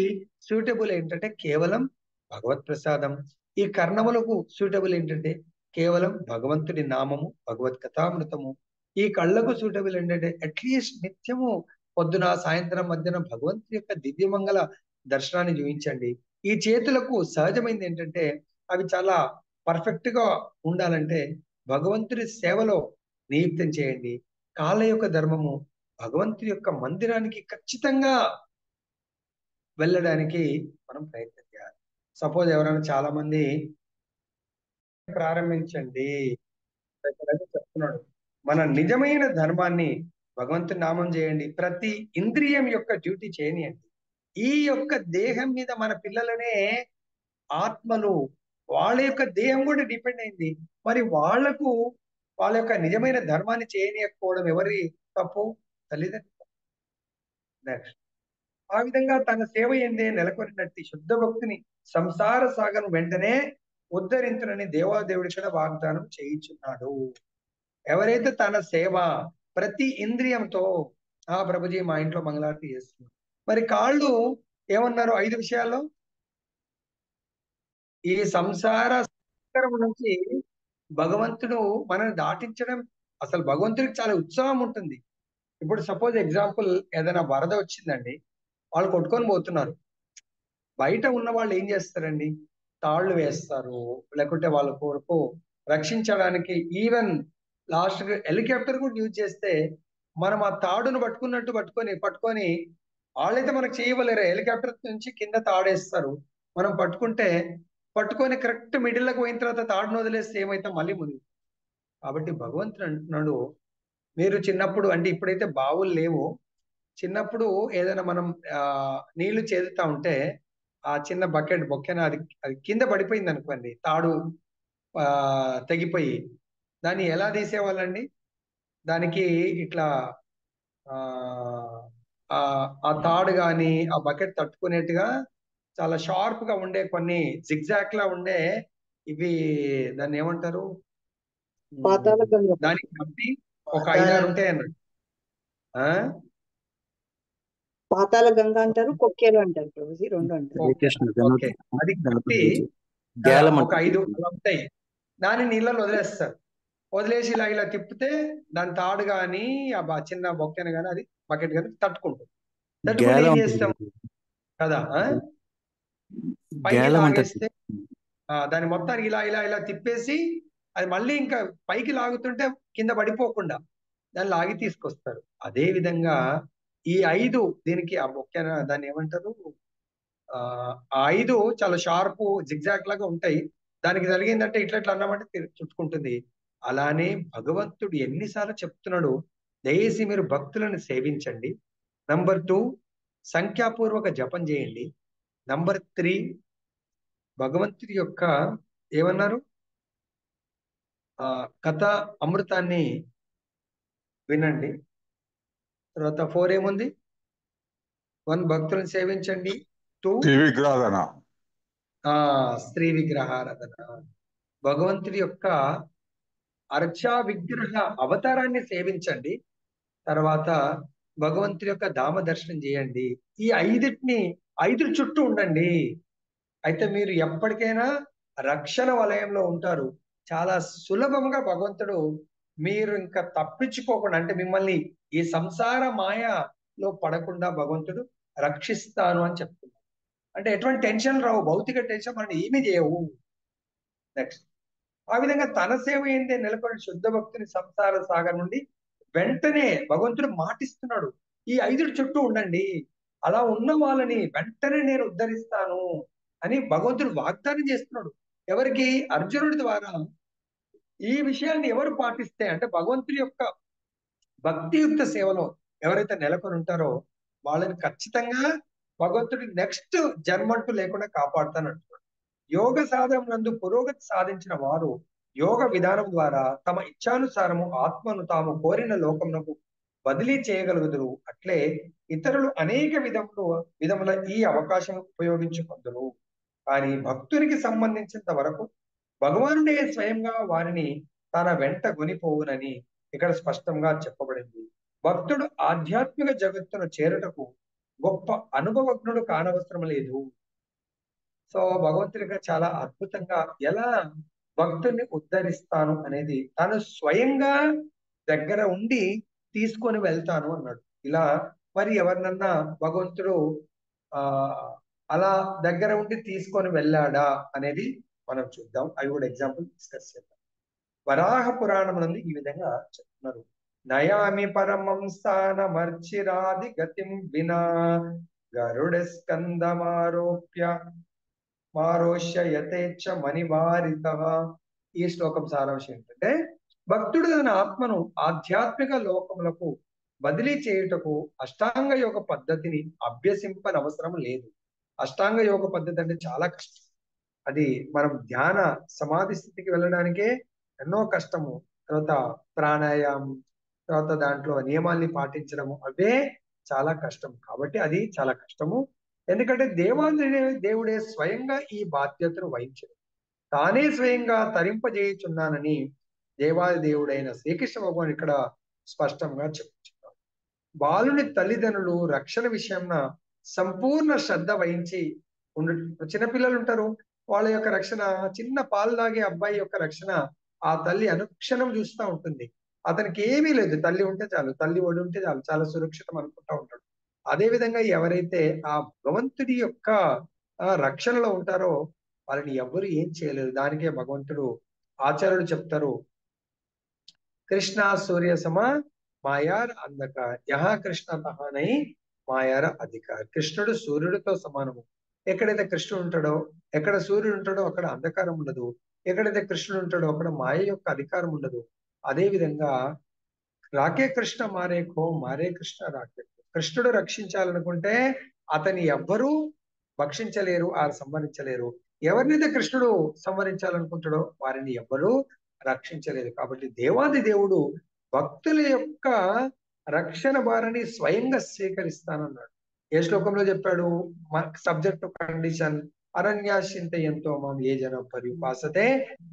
సూటబుల్ ఏంటంటే కేవలం భగవత్ ప్రసాదం. ఈ కర్ణములకు సూటబుల్ ఏంటంటే కేవలం భగవంతుడి నామము, భగవత్ కథామృతము. ఈ కళ్ళకు సూటబుల్ ఏంటంటే అట్లీస్ట్ నిత్యము పొద్దున సాయంత్రం మధ్యాహ్నం భగవంతుడి యొక్క దివ్యమంగళ దర్శనాన్ని చూపించండి. ఈ చేతులకు సహజమైంది ఏంటంటే అవి చాలా పర్ఫెక్ట్ గా ఉండాలంటే భగవంతుడి సేవలో నియుక్తం చేయండి. కాళ్ళ యొక్క ధర్మము భగవంతుడి యొక్క మందిరానికి ఖచ్చితంగా వెళ్ళడానికి మనం ప్రయత్నం చేయాలి. సపోజ్ ఎవరైనా చాలా మంది ప్రారంభించండి చెప్తున్నాడు, మన నిజమైన ధర్మాన్ని భగవంతుని నామం చేయండి, ప్రతి ఇంద్రియం యొక్క డ్యూటీ చేయనియండి. ఈ యొక్క దేహం మీద మన పిల్లలనే ఆత్మలు, వాళ్ళ యొక్క దేహం కూడా డిపెండ్ అయింది. మరి వాళ్లకు వాళ్ళ యొక్క నిజమైన ధర్మాన్ని చేయనీయకపోవడం ఎవరి తప్పు? తల్లిదండ్రులు. నెక్స్ట్ ఆ విధంగా తన సేవ ఎందే నెలకొనినట్టి శుద్ధ భక్తిని సంసార సాగరం వెంటనే ఉద్ధరించునని దేవాదేవుడి కూడా వాగ్దానం చేయించున్నాడు. ఎవరైతే తన సేవ ప్రతి ఇంద్రియంతో, ఆ ప్రభుజీ మా ఇంట్లో మంగళారతి చేస్తున్నారు, మరి కాళ్ళు ఏమన్నారు 5 విషయాల్లో? ఈ సంసార సాగరం నుంచి భగవంతుడు మనల్ని దాటించడం, అసలు భగవంతుడికి చాలా ఉత్సాహం ఉంటుంది. ఇప్పుడు సపోజ్ ఎగ్జాంపుల్ ఏదైనా వరద వచ్చిందండి, వాళ్ళు కొట్టుకొని పోతున్నారు. బయట ఉన్న వాళ్ళు ఏం చేస్తారండి? తాళ్లు వేస్తారు, లేకుంటే వాళ్ళ కొరకు రక్షించడానికి ఈవెన్ లాస్ట్ హెలికాప్టర్ కూడా యూజ్ చేస్తే మనం ఆ తాడును పట్టుకొని వాళ్ళైతే మనకు చేయవలేరు, హెలికాప్టర్ నుంచి కింద తాడేస్తారు, మనం పట్టుకొని కరెక్ట్ మిడిల్లోకి పోయిన తర్వాత తాడును వదిలేస్తే ఏమైతే మళ్ళీ మునిగి. కాబట్టి భగవంతుడు అంటున్నాడు, మీరు చిన్నప్పుడు అంటే ఇప్పుడైతే బావులు లేవు, చిన్నప్పుడు ఏదైనా మనం నీళ్లు చేదుతా ఉంటే ఆ చిన్న బొక్కెన అది అది కింద పడిపోయింది అనుకోండి, తాడు తెగిపోయి, దాన్ని ఎలా తీసేవాళ్ళండి? దానికి ఇట్లా ఆ ఆ తాడు గాని ఆ బకెట్ తట్టుకునేట్టుగా చాలా షార్ప్ గా ఉండే కొన్ని జిగ్జాక్ లా ఉండే ఇవి, దాన్ని ఏమంటారు, పాతాళ గంగ. దానికి కట్టి ఒక 5-6 ఉంటాయి అన్నట్టు. పాతాళ గంగ అంటారు, కొక్కేలు అంటారు ప్రభుజీ, రెండు అంటారు. ఓకే, అది కట్టి ఒక 5 అలా ఉంటాయి, దాన్ని నీళ్ళలో వదిలేస్తారు. వదిలేసి ఇలా తిప్పితే దాని తాడు గాని ఆ చిన్న బొక్కెన గాని అది బకెట్ గాని తట్టుకుంటే ఏం చేస్తాం కదా, పైకి లాగేస్తే దాని మొత్తానికి ఇలా తిప్పేసి అది మళ్ళీ ఇంకా పైకి లాగుతుంటే కింద పడిపోకుండా దాన్ని లాగి తీసుకొస్తారు. అదే విధంగా ఈ 5 దీనికి ఆ బొక్కెన దాన్ని ఏమంటారు, ఆ 5 చాలా షార్ప్ జిగ్జాగ్ లాగా ఉంటాయి, దానికి జరిగిందంటే ఇట్లా అన్నామంటే చుట్టుకుంటుంది. అలానే భగవంతుడు ఎన్నిసార్లు చెప్తున్నాడు, దయచేసి మీరు భక్తులను సేవించండి. నంబర్ 2, సంఖ్యాపూర్వక జపం చేయండి. నంబర్ 3, భగవంతుడి యొక్క ఏమన్నారు, కథ అమృతాన్ని వినండి. తర్వాత 4 ఏముంది, 1 భక్తులను సేవించండి, 2 స్త్రీ విగ్రహారాధన, భగవంతుడి యొక్క అర్చా విగ్రహ అవతారాన్ని సేవించండి. తర్వాత భగవంతుడి యొక్క ధామ దర్శనం చేయండి. ఈ 5 చుట్టూ ఉండండి. అయితే మీరు ఎప్పటికైనా రక్షణ వలయంలో ఉంటారు. చాలా సులభంగా భగవంతుడు మీరు ఇంకా తప్పించుకోకుండా, అంటే మిమ్మల్ని ఈ సంసార మాయలో పడకుండా భగవంతుడు రక్షిస్తాను అని చెప్తున్నాడు. అంటే ఎటువంటి టెన్షన్ రావు, భౌతిక టెన్షన్ మనం ఏమీ చేయవు. నెక్స్ట్, ఆ విధంగా తన సేవ ఏందే నెలకొని శుద్ధ భక్తుని సంసార సాగర్ నుండి వెంటనే భగవంతుడు మాటిస్తున్నాడు, ఈ 5 చుట్టూ ఉండండి, అలా ఉన్న వాళ్ళని వెంటనే నేను ఉద్ధరిస్తాను అని భగవంతుడు వాగ్దానం చేస్తున్నాడు. ఎవరికి? అర్జునుడి ద్వారా. ఈ విషయాన్ని ఎవరు పాటిస్తే, అంటే భగవంతుడి యొక్క భక్తియుక్త సేవలో ఎవరైతే నెలకొని ఉంటారో వాళ్ళని ఖచ్చితంగా భగవంతుడి నెక్స్ట్ జన్మంటూ లేకుండా కాపాడుతానంటున్నాడు. యోగ సాధన నందు పురోగతి సాధించిన వారు యోగ విధానం ద్వారా తమ ఇచ్ఛానుసారము ఆత్మను తాము కోరిన లోకమునకు బదిలీ చేయగలుగుదురు. అట్లే ఇతరులు అనేక విధముల ఈ అవకాశం ఉపయోగించుకుందరు. కానీ భక్తునికి సంబంధించినంత వరకు భగవానుడే స్వయంగా వారిని తన వెంట కొనిపోవునని ఇక్కడ స్పష్టంగా చెప్పబడింది. భక్తుడు ఆధ్యాత్మిక జగత్తును చేరుటకు గొప్ప అనుభవజ్ఞుడు కానవసరం లేదు. సో భగవంతుడిగా చాలా అద్భుతంగా ఎలా భక్తుడిని ఉద్ధరిస్తాను అనేది తను స్వయంగా దగ్గర ఉండి తీసుకొని వెళ్తాను అన్నాడు. ఇలా మరి ఎవరినన్నా భగవంతుడు ఆ అలా దగ్గర ఉండి తీసుకొని వెళ్ళాడా అనేది మనం చూద్దాం. అవి కూడా ఎగ్జాంపుల్ డిస్కస్ చేద్దాం. వరాహ పురాణం నందు ఈ విధంగా చెప్తున్నారు, నయామి పరమం స్థానమర్చిరాది గతిం వినా గరుడ స్కందమారోప్య మారోష్య యథేచ్ఛ మణివారిత. ఈ శ్లోకం సారాంశం ఏంటంటే, భక్తుడు తన ఆత్మను ఆధ్యాత్మిక లోకములకు బదిలీ చేయుటకు అష్టాంగ యోగ పద్ధతిని అభ్యసింపనవసరం లేదు. అష్టాంగ యోగ పద్ధతి అంటే చాలా కష్టం. అది మనం ధ్యాన సమాధి స్థితికి వెళ్ళడానికే ఎన్నో కష్టము. తర్వాత ప్రాణాయామం, తర్వాత దాంట్లో నియమాల్ని పాటించడము, అవే చాలా కష్టం. కాబట్టి అది చాలా కష్టము. ఎందుకంటే దేవుడే స్వయంగా ఈ బాధ్యతను వహించడు. తానే స్వయంగా తరింపజేయుచున్నానని దేవాది దేవుడైన శ్రీకృష్ణ భగవాన్ ఇక్కడ స్పష్టంగా చెప్పుచున్నారు. బాలుని తల్లిదండ్రులు రక్షణ విషయంలో సంపూర్ణ శ్రద్ధ వహించి చిన్నపిల్లలు ఉంటారు, వాళ్ళ యొక్క రక్షణ, చిన్న పాలు తాగే అబ్బాయి యొక్క రక్షణ ఆ తల్లి అనుక్షణం చూస్తూ ఉంటుంది. అతనికి ఏమీ లేదు, తల్లి ఉంటే చాలు, తల్లి ఒడి ఉంటే చాలు, చాలా సురక్షితం అనుకుంటా ఉంటాడు. అదే విధంగా ఎవరైతే ఆ భగవంతుడి యొక్క రక్షణలో ఉంటారో వాళ్ళని ఎవ్వరు ఏం చేయలేరు. దానికే భగవంతుడు ఆచార్యులు చెప్తారు, కృష్ణ సూర్య సమ మాయార్ అంధకార్ యహా కృష్ణ తహానై మాయార అధికార్. కృష్ణుడు సూర్యుడితో సమానము. ఎక్కడైతే కృష్ణుడు ఉంటాడో, ఎక్కడ సూర్యుడు ఉంటాడో అక్కడ అంధకారం ఉండదు. ఎక్కడైతే కృష్ణుడు ఉంటాడో అక్కడ మాయ యొక్క అధికారం ఉండదు. అదే విధంగా రాకే కృష్ణ మారేఖో మారే కృష్ణ రాకే. కృష్ణుడు రక్షించాలనుకుంటే అతని ఎవ్వరూ భక్షించలేరు, ఆ సంహరించలేరు. ఎవరినైతే కృష్ణుడు సంహరించాలనుకుంటాడో వారిని ఎవ్వరూ రక్షించలేదు. కాబట్టి దేవాది దేవుడు భక్తుల యొక్క రక్షణ భారాన్ని స్వయంగా స్వీకరిస్తానన్నాడు. ఏ శ్లోకంలో చెప్పాడు? సబ్జెక్ట్ కండిషన్ అరణ్యాశ్చింత ఎంతో మాం ఏ జనం పరిపాసతే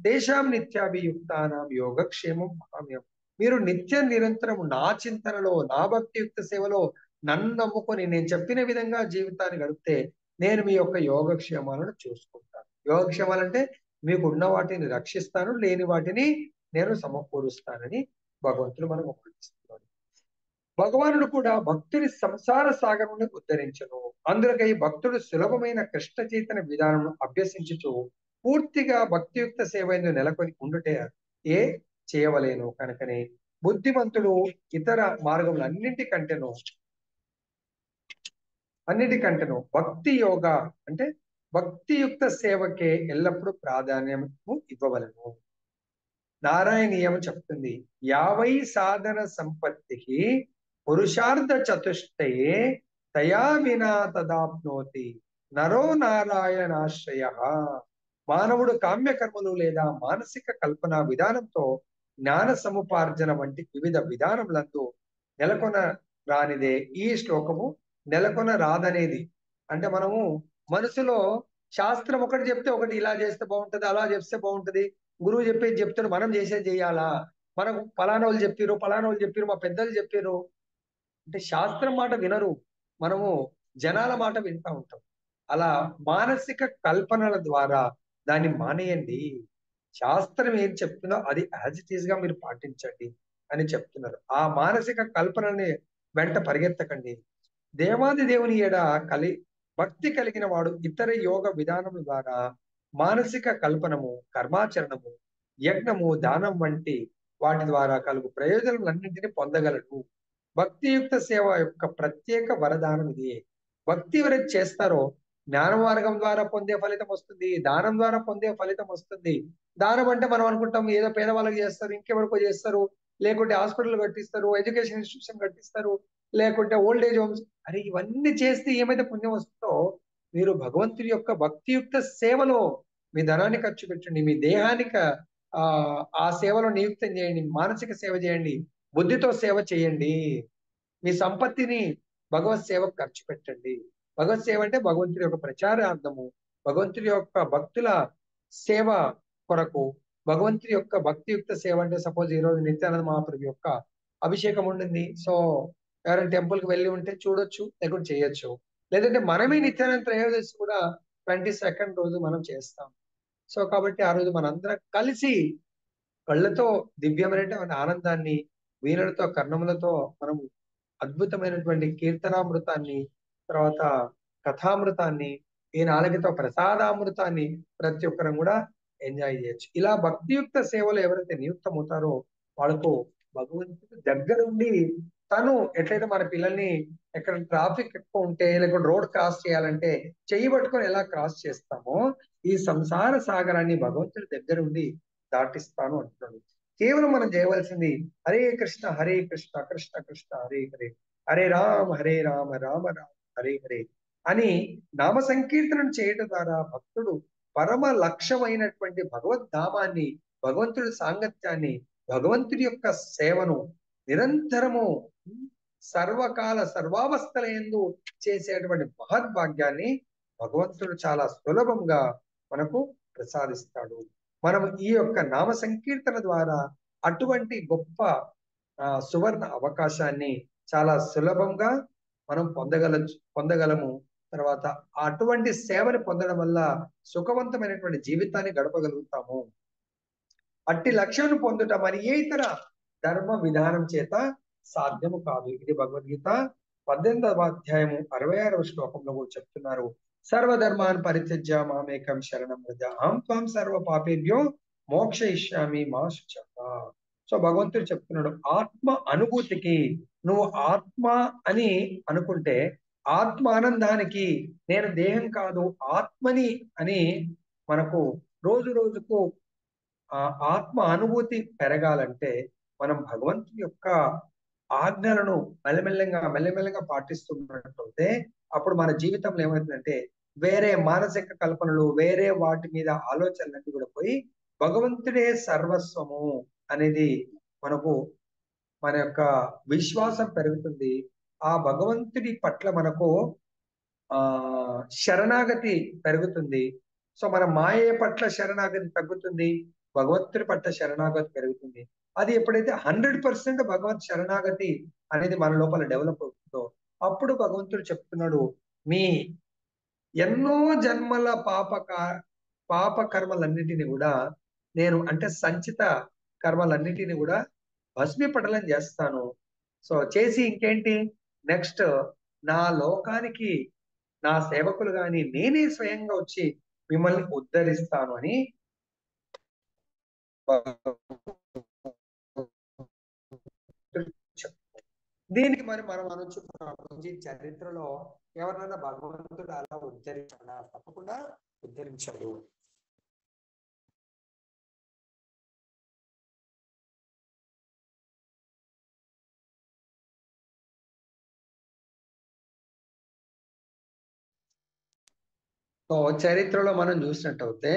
దేశాం నిత్యాభియుక్తానాం యోగక్షేమం మహామ్యం. మీరు నిత్య నిరంతరము నా చింతనలో, నా భక్తియుక్త సేవలో నన్ను నమ్ముకొని నేను చెప్పిన విధంగా జీవితాన్ని గడిపితే నేను మీ యొక్క యోగక్షేమాలను చూసుకుంటాను. యోగక్షేమాలంటే మీకు ఉన్న వాటిని రక్షిస్తాను, లేని వాటిని నేను సమకూరుస్తానని భగవంతుడు మనకు ఉపదేశిస్తున్నాడు. భగవానుడు కూడా భక్తుని సంసార సాగరమును ఉద్ధరించను. అందులకై భక్తుడు సులభమైన కృష్ణ చైతన్య విధానము అభ్యసించుచు పూర్తిగా భక్తియుక్త సేవను నెలకొని ఉండుటే ఏ చేయవలేను. కనుకనే బుద్ధిమంతుడు ఇతర మార్గములు అన్నిటికంటేను భక్తి యోగ అంటే భక్తియుక్త సేవకే ఎల్లప్పుడూ ప్రాధాన్యము ఇవ్వవలను. నారాయణీయం చెప్తుంది, 50 సాధన సంపత్తికి పురుషార్థ చతుష్టయే తయా వినా తదాప్నోతి నరో నారాయణాశ్రయ. మానవుడు కామ్యకర్మలు లేదా మానసిక కల్పన విధానంతో జ్ఞాన సముపార్జన వంటి వివిధ విధానములందు నెలకొన రానిదే ఈ శ్లోకము నెలకొన రాదనేది. అంటే మనము మనసులో శాస్త్రం ఒకటి చెప్తే ఒకటి ఇలా చేస్తే బాగుంటది, అలా చేస్తే బాగుంటది, గురువు చెప్పేది చెప్తాడు, మనం చేసేది చేయాలా, మనకు పలానా వాళ్ళు చెప్పారు, మా పెద్దలు చెప్పారు అంటే శాస్త్రం మాట వినరు, మనము జనాల మాట వింటా ఉంటాం. అలా మానసిక కల్పనల ద్వారా దాన్ని మానేయండి. శాస్త్రం ఏం చెప్తుందో అది యాజ్ ఇట్ ఈస్ గా మీరు పాటించండి అని చెప్తున్నారు. ఆ మానసిక కల్పనని వెంట పరిగెత్తకండి. దేవాది దేవుని ఎడ భక్తి కలిగిన వాడు ఇతర యోగ విధానముల ద్వారా మానసిక కల్పనము, కర్మాచరణము, యజ్ఞము, దానం వంటి వాటి ద్వారా కలుగు ప్రయోజనాలన్నింటినీ పొందగలడు. భక్తియుక్త సేవ యొక్క ప్రత్యేక వరదానం ఇది. భక్తి ఎవరైతే చేస్తారో జ్ఞాన మార్గం ద్వారా పొందే ఫలితం వస్తుంది, దానం ద్వారా పొందే ఫలితం వస్తుంది. దానం అంటే మనం అనుకుంటాం ఏదో పేదవాళ్ళకి చేస్తారు, ఇంకెవరికో చేస్తారు, లేకుంటే హాస్పిటల్ కట్టిస్తారు, ఎడ్యుకేషన్ ఇన్స్టిట్యూషన్ కట్టిస్తారు, లేకుంటే ఓల్డ్ ఏజ్ హోమ్స్. అరే ఇవన్నీ చేస్తే ఏమైతే పుణ్యం వస్తుందో, మీరు భగవంతుడి యొక్క భక్తియుక్త సేవలో మీ ధనాన్ని ఖర్చు పెట్టండి, మీ దేహానికి ఆ సేవలో నియుక్తం చేయండి, మానసిక సేవ చేయండి, బుద్ధితో సేవ చేయండి, మీ సంపత్తిని భగవత్ సేవకు ఖర్చు పెట్టండి. భగవత్ సేవ అంటే భగవంతుడి యొక్క ప్రచారార్థము, భగవంతుడి యొక్క భక్తుల సేవ కొరకు. భగవంతుడి యొక్క భక్తియుక్త సేవ అంటే సపోజ్ ఈ రోజు నిత్యానంద మహాప్రభు యొక్క అభిషేకం ఉండింది, సో ఎవరైనా టెంపుల్ కి వెళ్ళి ఉంటే చూడొచ్చు, లేకుంటే చేయొచ్చు. లేదంటే మనమే నిత్యానంద త్రయోదశి కూడా 22nd రోజు మనం చేస్తాం. సో కాబట్టి ఆ రోజు మనందరం కలిసి కళ్ళతో దివ్యమైనటువంటి ఆనందాన్ని, వీణలతో కర్ణములతో మనం అద్భుతమైనటువంటి కీర్తనామృతాన్ని, తర్వాత కథామృతాన్ని, ఈ నాలుగుతో ప్రసాదామృతాన్ని ప్రతి ఒక్కరం కూడా ఎంజాయ్ చేయొచ్చు. ఇలా భక్తియుక్త సేవలు ఎవరైతే నియుక్తమవుతారో వాళ్ళకు భగవంతుడు దగ్గరుండి తను ఎట్లయితే మన పిల్లల్ని ఎక్కడ ట్రాఫిక్ ఎక్కువ ఉంటే లేకుంటే రోడ్ క్రాస్ చేయాలంటే చెయ్యి పట్టుకొని ఎలా క్రాస్ చేస్తామో ఈ సంసార సాగరాన్ని భగవంతుడి దగ్గరుండి దాటిస్తాను అంటున్నాడు. కేవలం మనం చేయవలసింది హరే కృష్ణ కృష్ణ కృష్ణ హరే హరే, హరే రామ రామ రామ హరే హరే అని నామ సంకీర్తనం చేయడం ద్వారా భక్తుడు పరమ లక్ష్యమైనటువంటి భగవద్ధామాన్ని, భగవంతుడి సాంగత్యాన్ని, భగవంతుడి యొక్క సేవను నిరంతరము సర్వకాల సర్వావస్థల యందు చేసేటువంటి మహద్భాగ్యాన్ని భగవంతుడు చాలా సులభంగా మనకు ప్రసాదిస్తాడు. మనం ఈ యొక్క నామ సంకీర్తన ద్వారా అటువంటి గొప్ప సువర్ణ అవకాశాన్ని చాలా సులభంగా మనం పొందగలము. తర్వాత అటువంటి సేవని పొందడం వల్ల సుఖవంతమైనటువంటి జీవితాన్ని గడపగలుగుతాము. అట్టి లక్ష్యాన్ని పొందుట మరి ఏ ఇతర ధర్మ విధానం చేత సాధ్యము కాదు. ఇది భగవద్గీత 18వ అధ్యాయము 66వ శ్లోకంలో కూడా చెప్తున్నారు. సర్వధర్మాన్ పరిత్యజ్య మామేకం శరణం వ్రజ అహం త్వం సర్వ పాపేభ్యో మోక్షయిష్యామి మా శుచః. సో భగవంతుడు చెప్తున్నాడు, ఆత్మ అనుభూతికి నువ్వు ఆత్మ అని అనుకుంటే, ఆత్మ ఆనందానికి నేను దేహం కాదు ఆత్మని అని మనకు రోజు రోజుకు ఆ ఆత్మ అనుభూతి పెరగాలంటే మనం భగవంతుని యొక్క ఆజ్ఞలను మెల్లమెల్లగా పాటిస్తున్నట్లయితే అప్పుడు మన జీవితంలో ఏమవుతుందంటే వేరే మానసిక కల్పనలు, వేరే వాటి మీద ఆలోచనలన్నీ కూడా పోయి భగవంతుడే సర్వస్వము అనేది మనకు మన యొక్క విశ్వాసం పెరుగుతుంది. ఆ భగవంతుడి పట్ల మనకు ఆ శరణాగతి పెరుగుతుంది. సో మన మాయ పట్ల శరణాగతి తగ్గుతుంది, భగవంతుడి పట్ల శరణాగతి పెరుగుతుంది. అది ఎప్పుడైతే 100% భగవత్ శరణాగతి అనేది మన లోపల డెవలప్ అవుతుందో అప్పుడు భగవంతుడు చెప్తున్నాడు, మీ ఎన్నో జన్మల పాప కర్మలన్నిటిని కూడా నేను అంటే సంచిత కర్మలన్నిటిని కూడా భస్మీపటలం చేస్తాను. సో చేసి ఇంకేంటి నెక్స్ట్ నా లోకానికి నా సేవకులు గాని నేనే స్వయంగా వచ్చి మిమ్మల్ని ఉద్ధరిస్తాను అని చెప్తారు. దీనికి మరి మనం అనొచ్చు, ప్రభుజీ చరిత్రలో ఎవరినైనా భగవంతుడు అలా ఉద్ధరించాడా? తప్పకుండా ఉద్ధరించాడు. సో చరిత్రలో మనం చూసినట్టయితే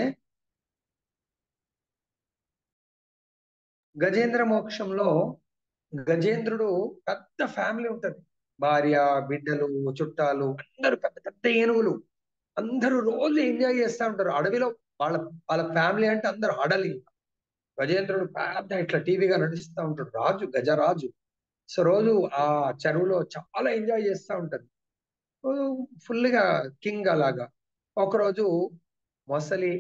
గజేంద్ర మోక్షంలో గజేంద్రుడు పెద్ద ఫ్యామిలీ ఉంటది, భార్య, బిడ్డలు, చుట్టాలు అందరూ పెద్ద పెద్ద ఏనుగులు, అందరూ రోజు ఎంజాయ్ చేస్తూ ఉంటారు అడవిలో. వాళ్ళ వాళ్ళ ఫ్యామిలీ అంటే అందరూ అడలి. గజేంద్రుడు పెద్ద ఇట్లా టీవీగా నడుస్తూ ఉంటాడు, రాజు, గజరాజు. సో రోజు ఆ చెరువులో చాలా ఎంజాయ్ చేస్తూ ఉంటారు, ఫుల్ గా కింగ్ అలాగా. ఒకరోజు మొసలి,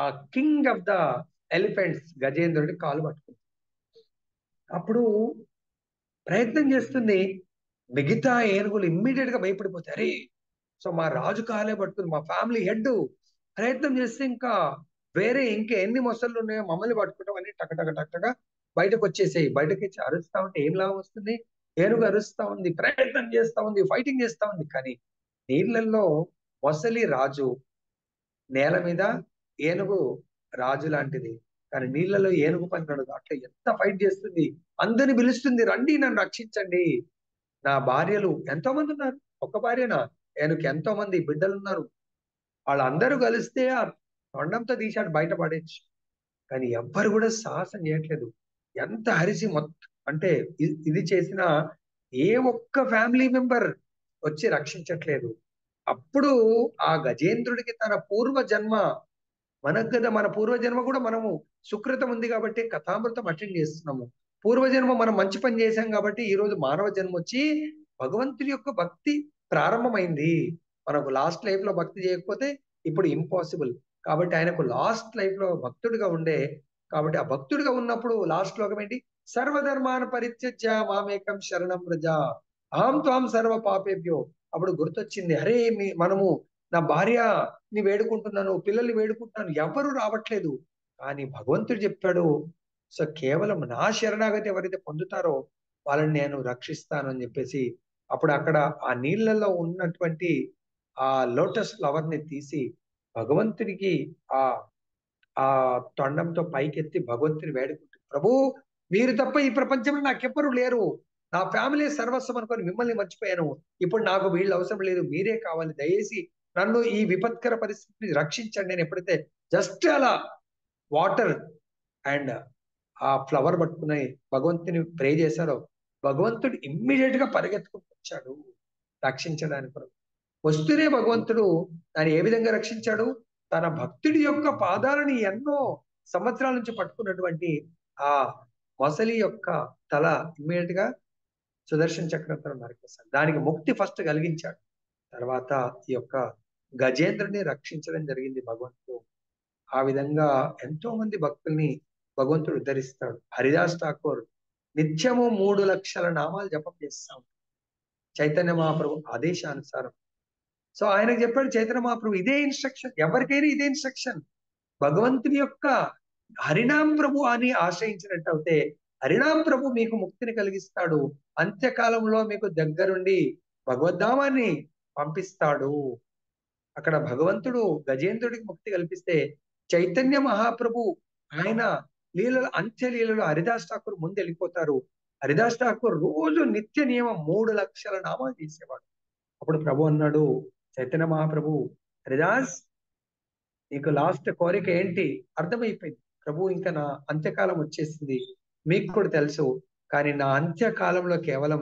ఆ కింగ్ ఆఫ్ ద ఎలిఫెంట్స్ గజేంద్రుడి కాలు పట్టుకుంది. అప్పుడు ప్రయత్నం చేస్తుంది, మిగతా ఏనుగులు ఇమ్మీడియట్ గా భయపడిపోతాయి. అరే సో మా రాజు కాలే పట్టుకుంది, మా ఫ్యామిలీ హెడ్ ప్రయత్నం చేస్తే ఇంకా వేరే ఇంకా ఎన్ని మొసళ్ళు ఉన్నాయో మమ్మల్ని పట్టుకుంటాం అని టక బయటకు వచ్చేసేయి. బయటకు వచ్చి అరుస్తా ఉంటే ఏం లాభం వస్తుంది? ఏనుగు అరుస్తా ఉంది, ప్రయత్నం చేస్తా ఉంది, ఫైటింగ్ చేస్తా ఉంది, కానీ నీళ్ళల్లో మొసలి రాజు, నేల మీద ఏనుగు రాజు లాంటిది, కానీ నీళ్ళలో ఏనుగు పని నడదు. అట్లా ఎంత ఫైట్ చేస్తుంది, అందరిని పిలుస్తుంది, రండి నన్ను రక్షించండి. నా భార్యలు ఎంతో మంది ఉన్నారు, ఒక్క భార్యనా, ఏనుగు ఎంతో మంది బిడ్డలు ఉన్నారు, వాళ్ళందరూ కలిస్తే ఆ తొండంతో తీశాడు బయట పడేచ్చు, కానీ ఎవ్వరు కూడా సాహసం చేయట్లేదు. ఎంత హరిసి మొత్తం అంటే ఇది చేసినా ఏ ఒక్క ఫ్యామిలీ మెంబర్ వచ్చి రక్షించట్లేదు. అప్పుడు ఆ గజేంద్రుడికి తన పూర్వ జన్మ, మనకు కదా మన పూర్వజన్మ కూడా మనము సుకృతం ఉంది కాబట్టి కథామృతం అటెండ్ చేస్తున్నాము. పూర్వజన్మ మనం మంచి పని చేశాం కాబట్టి ఈ రోజు మానవ జన్మ వచ్చి భగవంతుని యొక్క భక్తి ప్రారంభమైంది. మనకు లాస్ట్ లైఫ్ లో భక్తి చేయకపోతే ఇప్పుడు ఇంపాసిబుల్. కాబట్టి ఆయనకు లాస్ట్ లైఫ్ లో భక్తుడిగా ఉండే, కాబట్టి ఆ భక్తుడిగా ఉన్నప్పుడు లాస్ట్ శ్లోకం ఏంటి? సర్వధర్మాన్ పరిత్యజ్య మామేకం శరణం వ్రజ అహం త్వాం సర్వ పాపేభ్యో. అప్పుడు గుర్తొచ్చింది, అరే మనము నా భార్యని వేడుకుంటున్నాను, పిల్లల్ని వేడుకుంటున్నాను, ఎవరు రావట్లేదు, కానీ భగవంతుడు చెప్పాడు, సో కేవలం నా శరణాగతి ఎవరైతే పొందుతారో వాళ్ళని నేను రక్షిస్తాను అని చెప్పేసి అప్పుడు అక్కడ ఆ నీళ్ళల్లో ఉన్నటువంటి ఆ లోటస్ ఫ్లవర్ ని తీసి భగవంతుడికి ఆ ఆ తొండంతో పైకెత్తి భగవంతుని వేడుకుంటుంది, ప్రభు మీరు తప్ప ఈ ప్రపంచంలో నాకెవ్వరు లేరు, నా ఫ్యామిలీ సర్వస్వం అనుకొని మిమ్మల్ని మర్చిపోయాను, ఇప్పుడు నాకు వీళ్ళు అవసరం లేదు, మీరే కావాలి, దయచేసి నన్ను ఈ విపత్కర పరిస్థితిని రక్షించండి అని ఎప్పుడైతే జస్ట్ అలా వాటర్ అండ్ ఆ ఫ్లవర్ పట్టుకుని భగవంతుని ప్రే చేశారో భగవంతుడు ఇమ్మీడియట్ గా పరిగెత్తుకుంటూ వచ్చాడు రక్షించడానికి. వస్తూనే భగవంతుడు ఆయన ఏ విధంగా రక్షించాడు? తన భక్తుడి యొక్క పాదాలని ఎన్నో సంవత్సరాల నుంచి పట్టుకున్నటువంటి ఆ మొసలి యొక్క తల ఇమ్మీడియట్ గా సుదర్శన చక్రంతో నరికేశాడు. దానికి ముక్తి ఫస్ట్ కలిగించాడు, తర్వాత ఈ యొక్క గజేంద్రుని రక్షించడం జరిగింది భగవంతుడు. ఆ విధంగా ఎంతో మంది భక్తుల్ని భగవంతుడు ఉద్ధరిస్తాడు. హరిదాస్ ఠాకూర్ నిత్యము 3 లక్షల నామాలు జపం చేస్తాం చైతన్య మహాప్రభు ఆదేశానుసారం. సో ఆయనకు చెప్పాడు చైతన్య మహాప్రభు, ఇదే ఇన్స్ట్రక్షన్, ఎవరికైనా ఇదే ఇన్స్ట్రక్షన్. భగవంతుని యొక్క హరినాం ప్రభు అని ఆశ్రయించినట్టు అయితే హరినాం ప్రభు మీకు ముక్తిని కలిగిస్తాడు, అంత్యకాలంలో మీకు దగ్గరుండి భగవద్ధామాన్ని పంపిస్తాడు. అక్కడ భగవంతుడు గజేంద్రుడికి ముక్తి కల్పిస్తే చైతన్య మహాప్రభు ఆయన లీలలు, అంత్య లీలలు హరిదాస్ ఠాకూర్ ముందు వెళ్ళిపోతారు. హరిదాస్ ఠాకూర్ రోజు నిత్య నియమం 3,00,000 నామాలు చేసేవాడు. అప్పుడు ప్రభు అన్నాడు, చైతన్య మహాప్రభు, హరిదాస్ నీకు లాస్ట్ కోరిక ఏంటి? అర్థమైపోయింది ప్రభు, ఇంకా నా అంత్యకాలం వచ్చేసింది, మీకు కూడా తెలుసు. కానీ నా అంత్యకాలంలో కేవలం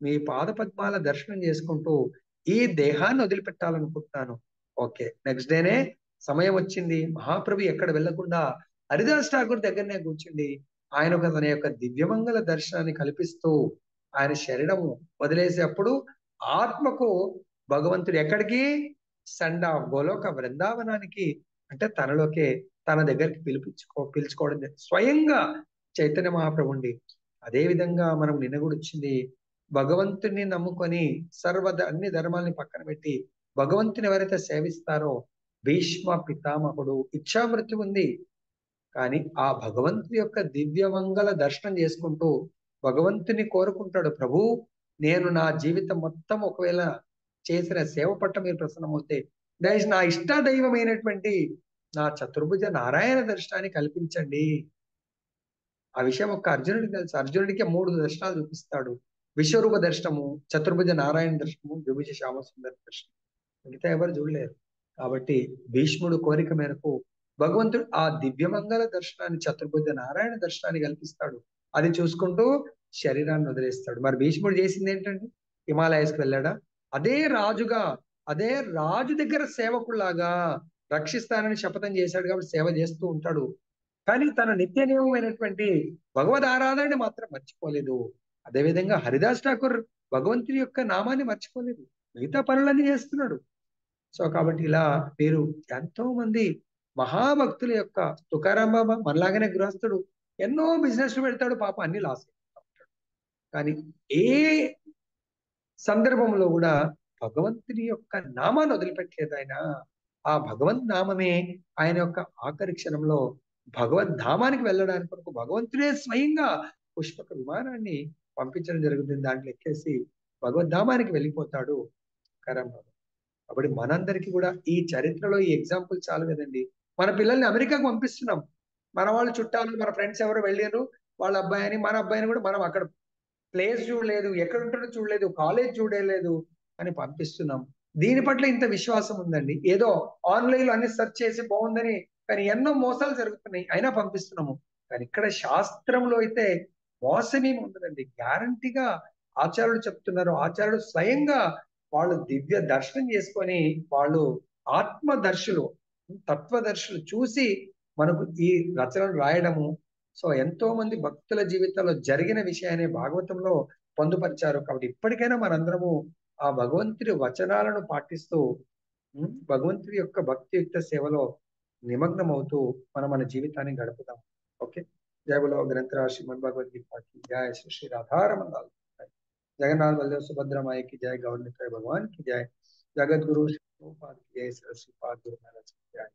మీ పాద పద్మాల దర్శనం చేసుకుంటూ ఈ దేహాన్ని వదిలిపెట్టాలనుకుంటున్నాను. ఓకే, నెక్స్ట్ డేనే సమయం వచ్చింది. మహాప్రభు ఎక్కడ వెళ్లకుండా హరిదాస్ ఠాకూర్ దగ్గరనే కూర్చుండి ఆయన తన యొక్క దివ్యమంగళ దర్శనాన్ని కల్పిస్తూ ఆయన శరీరము వదిలేసేటప్పుడు ఆత్మకు భగవంతుడు ఎక్కడికి, గోలోక బృందావనానికి, అంటే తనలోకే తన దగ్గరికి పిలుచుకోవడం స్వయంగా చైతన్య మహాప్రభు ఉండి. అదే విధంగా మనం నిన్న కూడా వచ్చింది, భగవంతుని నమ్ముకొని అన్ని ధర్మాలని పక్కన పెట్టి భగవంతుని ఎవరైతే సేవిస్తారో, భీష్మ పితామహుడు ఇచ్ఛామృత్యు ఉంది, కానీ ఆ భగవంతుని యొక్క దివ్యమంగళ దర్శనం చేసుకుంటూ భగవంతుని కోరుకుంటాడు, ప్రభు నేను నా జీవితం మొత్తం ఒకవేళ చేసిన సేవ పట్ల మీరు ప్రసన్నమవుతే నా ఇష్ట దైవమైనటువంటి నా చతుర్భుజ నారాయణ దర్శనాన్ని కల్పించండి. ఆ విషయం ఒక్క అర్జునుడికి తెలుసు. అర్జునుడికి 3 దర్శనాలు చూపిస్తాడు, విశ్వరూప దర్శనము, చతుర్భుజ నారాయణ దర్శనము, ద్విభుజ శ్యామసుందర దర్శనం. మిగతా ఎవరు చూడలేరు. కాబట్టి భీష్ముడు కోరిక మేరకు భగవంతుడు ఆ దివ్యమంగళ దర్శనాన్ని, చతుర్భుజ నారాయణ దర్శనాన్ని కల్పిస్తాడు. అది చూసుకుంటూ శరీరాన్ని వదిలేస్తాడు. మరి భీష్ముడు చేసింది ఏంటండి? హిమాలయస్కి వెళ్ళాడా? అదే రాజుగా, అదే రాజు దగ్గర సేవకులాగా రక్షిస్తానని శపథం చేశాడు కాబట్టి సేవ చేస్తూ ఉంటాడు. కానీ తన నిత్య నియమమైనటువంటి భగవద్ ఆరాధనని మాత్రం మర్చిపోలేదు. అదేవిధంగా హరిదాస్ ఠాకూర్ భగవంతుని యొక్క నామాన్ని మర్చిపోలేదు, మిగతా పనులన్నీ చేస్తున్నాడు. సో కాబట్టి ఇలా మీరు ఎంతో మంది మహాభక్తుల యొక్క, తుకారాం బాబా మనలాగానే గృహస్థుడు, ఎన్నో బిజినెస్ పెడతాడు, పాప అన్ని లాస్ అయిపోతా ఉంటాడు. కానీ ఏ సందర్భంలో కూడా భగవంతుని యొక్క నామాన్ని వదిలిపెట్టలేదు ఆయన. ఆ భగవద్ నామమే ఆయన యొక్క ఆఖరి క్షణంలో భగవద్ ధామానికి వెళ్ళడానికి కొరకు భగవంతుడే స్వయంగా పుష్పక విమానాన్ని పంపించడం జరుగుతుంది. దాంట్లో ఎక్కేసి భగవద్ధామానికి వెళ్ళిపోతాడు తుకారాం బాబా. కాబట్టి మనందరికీ కూడా ఈ చరిత్రలో ఈ ఎగ్జాంపుల్ చాలు కదండి. మన పిల్లల్ని అమెరికాకు పంపిస్తున్నాం, మన వాళ్ళు చుట్టాలు, మన ఫ్రెండ్స్ ఎవరు వెళ్ళారు, వాళ్ళ అబ్బాయిని, మన అబ్బాయిని కూడా మనం అక్కడ ప్లేస్ చూడలేదు, ఎక్కడ ఉంటాడో చూడలేదు, కాలేజ్ చూడలేదు అని పంపిస్తున్నాం. దీని పట్ల ఇంత విశ్వాసం ఉందండి. ఏదో ఆన్లైన్ లో అన్ని సెర్చ్ చేసి బాగుందని, కానీ ఎన్నో మోసాలు జరుగుతున్నాయి అయినా పంపిస్తున్నాము. కానీ ఇక్కడ శాస్త్రంలో అయితే మోసమేమి ఉండదండి. గ్యారంటీగా ఆచార్యులు చెప్తున్నారు, ఆచార్యులు స్వయంగా వాళ్ళు దివ్య దర్శనం చేసుకొని వాళ్ళు ఆత్మదర్శులు, తత్వదర్శులు చూసి మనకు ఈ రచనలు రాయడము. సో ఎంతో మంది భక్తుల జీవితంలో జరిగిన విషయాన్ని భాగవతంలో పొందుపరిచారు. కాబట్టి ఇప్పటికైనా మనందరము ఆ భగవంతుడి వచనాలను పాటిస్తూ భగవంతుడి యొక్క భక్తియుక్త సేవలో నిమగ్నం అవుతూ మన జీవితాన్ని గడుపుదాం. ఓకే, జయ బలో గ్రంథరాజ్ శ్రీమద్ భగవద్గీతకి జయ, శ్రీ రాధారమణ जगन्नाथ बलदेव सुभद्रा माई की जय, गौर निताय भगवान की जय, जगत गुरु श्री प्रभुपाद की जय, श्री पाद गुरु महाराज की जय।